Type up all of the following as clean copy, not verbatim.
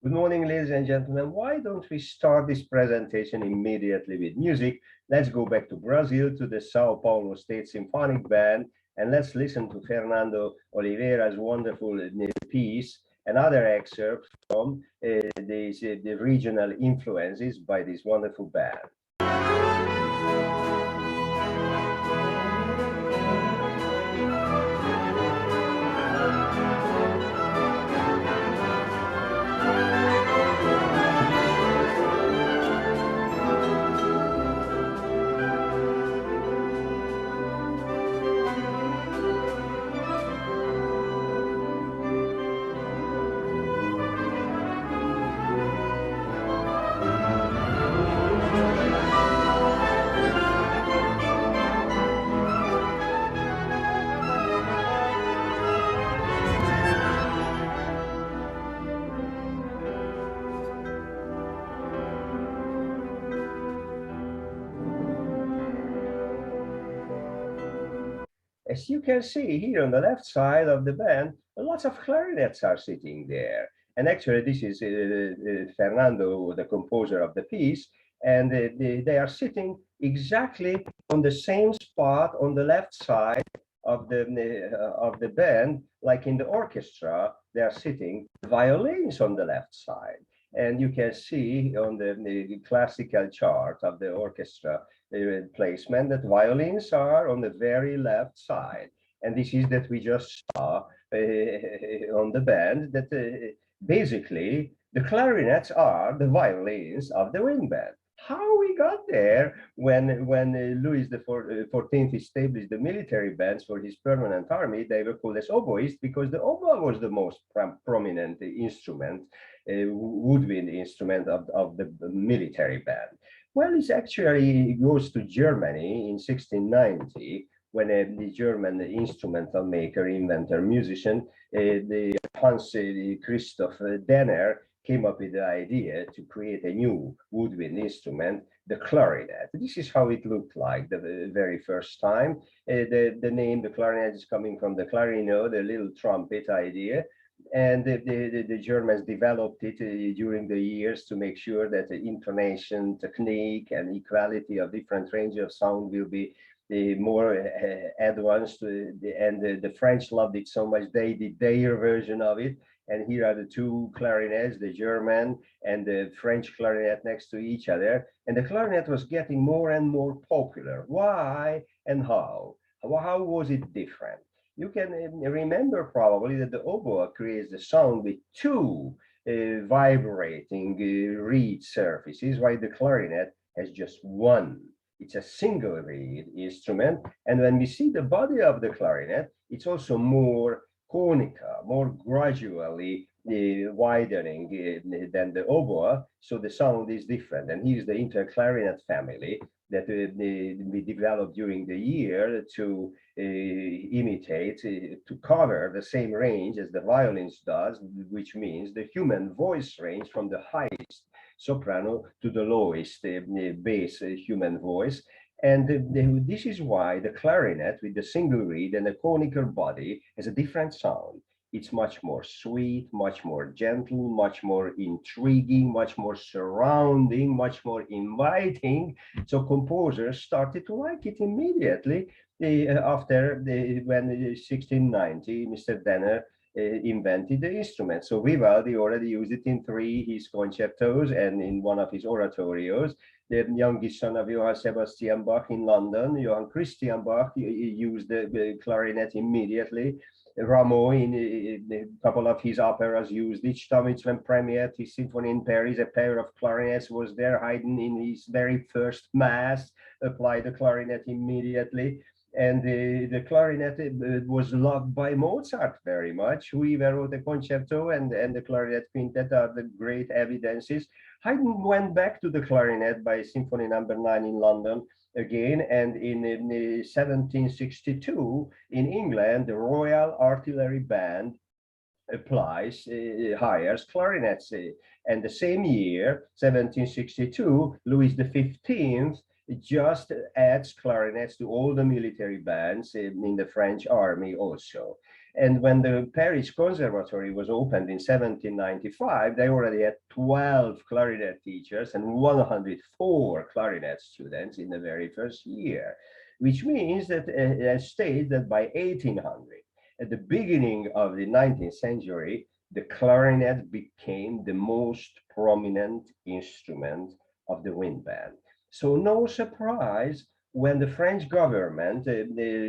Good morning, ladies and gentlemen. Why don't we start this presentation immediately with music? Let's go back to Brazil, to the Sao Paulo State Symphonic Band, and let's listen to Fernando Oliveira's wonderful piece, another excerpt from the regional influences by this wonderful band. As you can see here on the left side of the band, lots of clarinets are sitting there. And actually, this is Fernando, the composer of the piece, and they are sitting exactly on the same spot on the left side of the band, like in the orchestra. They are sitting violins on the left side. And you can see on the classical chart of the orchestra placement that violins are on the very left side. And this is that we just saw on the band that basically the clarinets are the violins of the wind band. How we got there when Louis the 14th established the military bands for his permanent army, they were called as oboists because the oboe was the most prominent instrument, woodwind instrument of the military band. Well, it actually goes to Germany in 1690 when the German instrumental maker, inventor, musician, the Hans Christoph Denner came up with the idea to create a new woodwind instrument, the clarinet. This is how it looked like the very first time. The name, the clarinet, is coming from the clarinet, the little trumpet idea. And the Germans developed it during the years to make sure that the intonation, technique, and equality of different range of sound will be more advanced. And the French loved it so much, they did their version of it. And here are the two clarinets, the German and the French clarinet next to each other. And the clarinet was getting more and more popular. Why and how? How was it different? You can remember probably that the oboe creates the sound with two vibrating reed surfaces, while the clarinet has just one. It's a single reed instrument. And when we see the body of the clarinet, it's also more conical, more gradually widening than the oboe, so the sound is different. And here's the interclarinet family that we developed during the year to imitate, to cover the same range as the violins does, which means the human voice range from the highest soprano to the lowest bass human voice. And this is why the clarinet with the single reed and a conical body has a different sound. It's much more sweet, much more gentle, much more intriguing, much more surrounding, much more inviting. So composers started to like it immediately after when 1690, Mr. Denner invented the instrument. So Vivaldi already used it in three his concertos and in one of his oratorios. The youngest son of Johann Sebastian Bach in London, Johann Christian Bach, used the clarinet immediately. Rameau, in a couple of his operas, used it. Stamitz, when premiered his symphony in Paris, a pair of clarinets was there. Haydn, in his very first mass, applied the clarinet immediately. And the clarinet was loved by Mozart very much, who even wrote the concerto, and the clarinet quintet are the great evidences. Haydn went back to the clarinet by Symphony Number 9 in London again, and in 1762 in England, the Royal Artillery Band hires clarinets. And the same year, 1762, Louis XV just adds clarinets to all the military bands in the French army also. And when the Paris Conservatory was opened in 1795, they already had 12 clarinet teachers and 104 clarinet students in the very first year, which means that it states that by 1800, at the beginning of the 19th century, the clarinet became the most prominent instrument of the wind band. So no surprise when the French government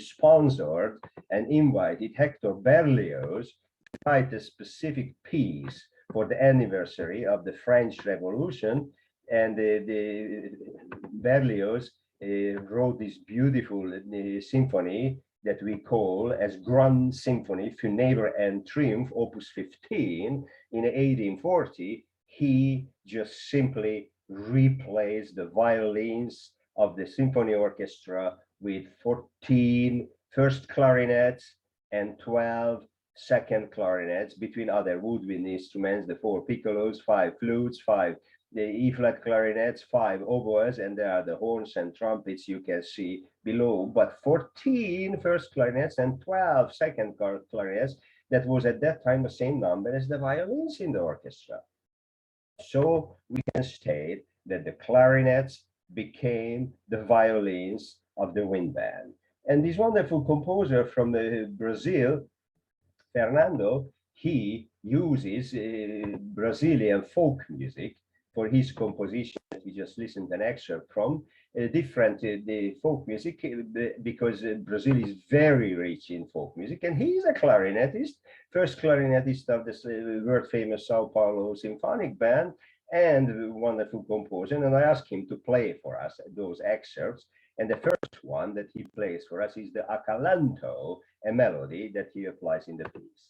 sponsored and invited Hector Berlioz to write a specific piece for the anniversary of the French Revolution. And the Berlioz wrote this beautiful symphony that we call as Grand Symphony, Funèbre and Triumph, Opus 15, in 1840. He just simply replaced the violins of the symphony orchestra with 14 first clarinets and 12 second clarinets, between other woodwind instruments, the 4 piccolos, 5 flutes, 5 the E-flat clarinets, 5 oboes, and there are the horns and trumpets you can see below, but 14 first clarinets and 12 second clarinets. That was at that time the same number as the violins in the orchestra. So we can state that the clarinets became the violins of the wind band. And this wonderful composer from Brazil, Fernando, he uses Brazilian folk music for his composition. We just listened an excerpt from different the folk music because Brazil is very rich in folk music, and he's a clarinetist, first clarinetist of this world famous Sao Paulo Symphonic Band, and a wonderful composer. And I asked him to play for us those excerpts. And the first one that he plays for us is the Acalanto, a melody that he applies in the piece.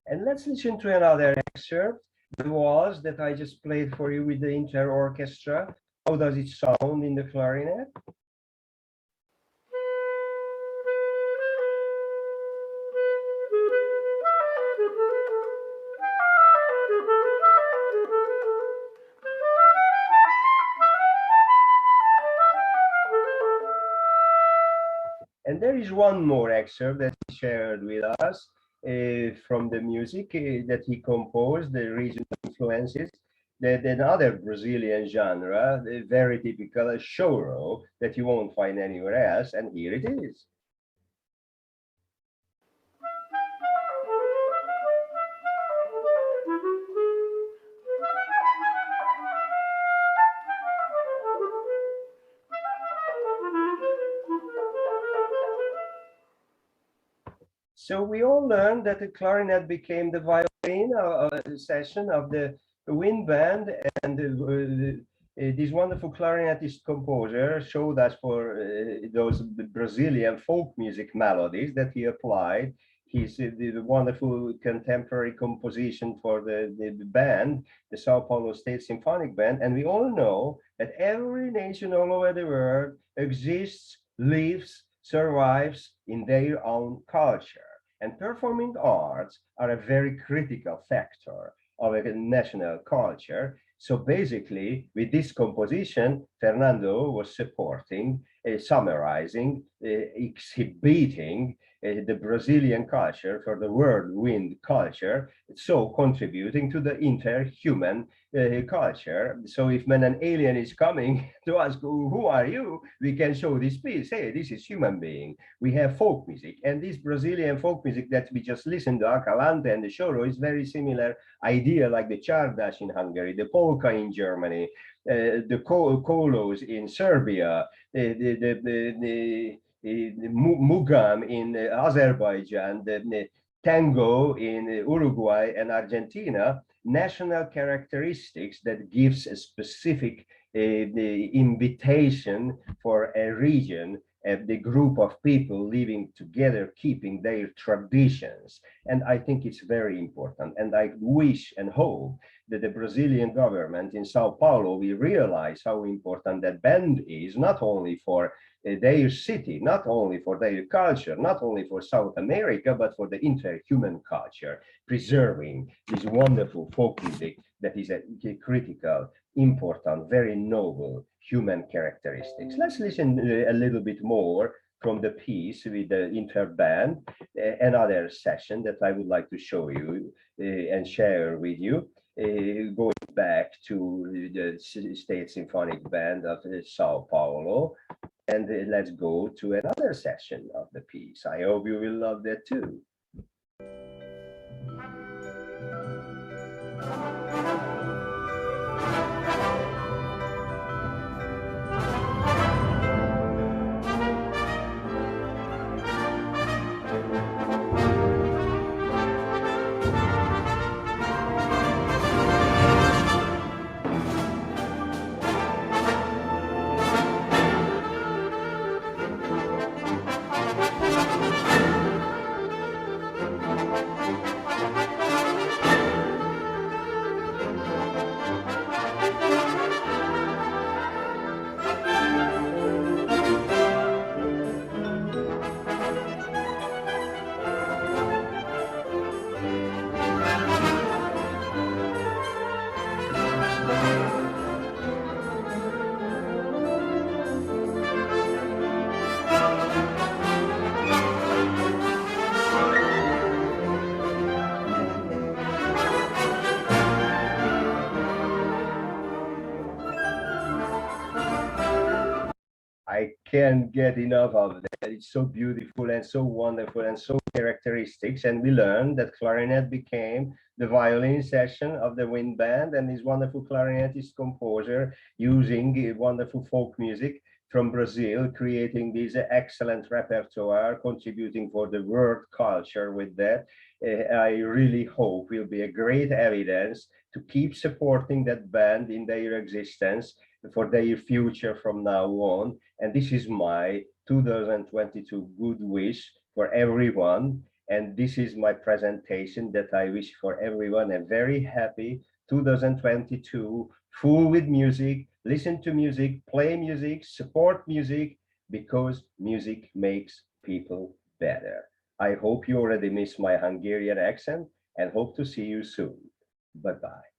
And let's listen to another excerpt, the waltz that I just played for you with the inter orchestra. How does it sound in the clarinet? And there is one more excerpt that he shared with us from the music that he composed, the regional influences, that another Brazilian genre, very typical, a choro that you won't find anywhere else, and here it is. So we all learned that the clarinet became the violin session of the wind band, and this wonderful clarinetist composer showed us for those Brazilian folk music melodies that he applied. His the wonderful contemporary composition for the band, the Sao Paulo State Symphonic Band. And we all know that every nation all over the world exists, lives, survives in their own culture. And performing arts are a very critical factor of a national culture. So basically, with this composition, Fernando was supporting, summarizing, exhibiting the Brazilian culture for the world wind culture, so contributing to the interhuman culture. So if when an alien is coming to ask, who are you? We can show this piece. Hey, this is human being. We have folk music. And this Brazilian folk music that we just listened to, Atalanta and the Choro, is very similar idea like the Czardas in Hungary, the polka in Germany, the kolos in Serbia, the mugam in Azerbaijan, the tango in Uruguay and Argentina, national characteristics that gives a specific the invitation for a region, the group of people living together, keeping their traditions. And I think it's very important. And I wish and hope that the Brazilian government in Sao Paulo will realize how important that band is, not only for their city, not only for their culture, not only for South America, but for the interhuman culture, preserving this wonderful folk music that is a critical, important, very noble human characteristics. Let's listen a little bit more from the piece with the interband, another session that I would like to show you and share with you. Going back to the State Symphonic Band of Sao Paulo, and let's go to another session of the piece. I hope you will love that too. I can't get enough of that. It's so beautiful and so wonderful and so characteristics. And we learned that clarinet became the violin section of the wind band, and this wonderful clarinetist composer using wonderful folk music from Brazil, creating this excellent repertoire, contributing for the world culture with that. I really hope will be a great evidence to keep supporting that band in their existence for their future from now on. And this is my 2022 good wish for everyone. And this is my presentation that I wish for everyone a very happy 2022, full with music, listen to music, play music, support music, because music makes people better. I hope you already missed my Hungarian accent and hope to see you soon. Bye-bye.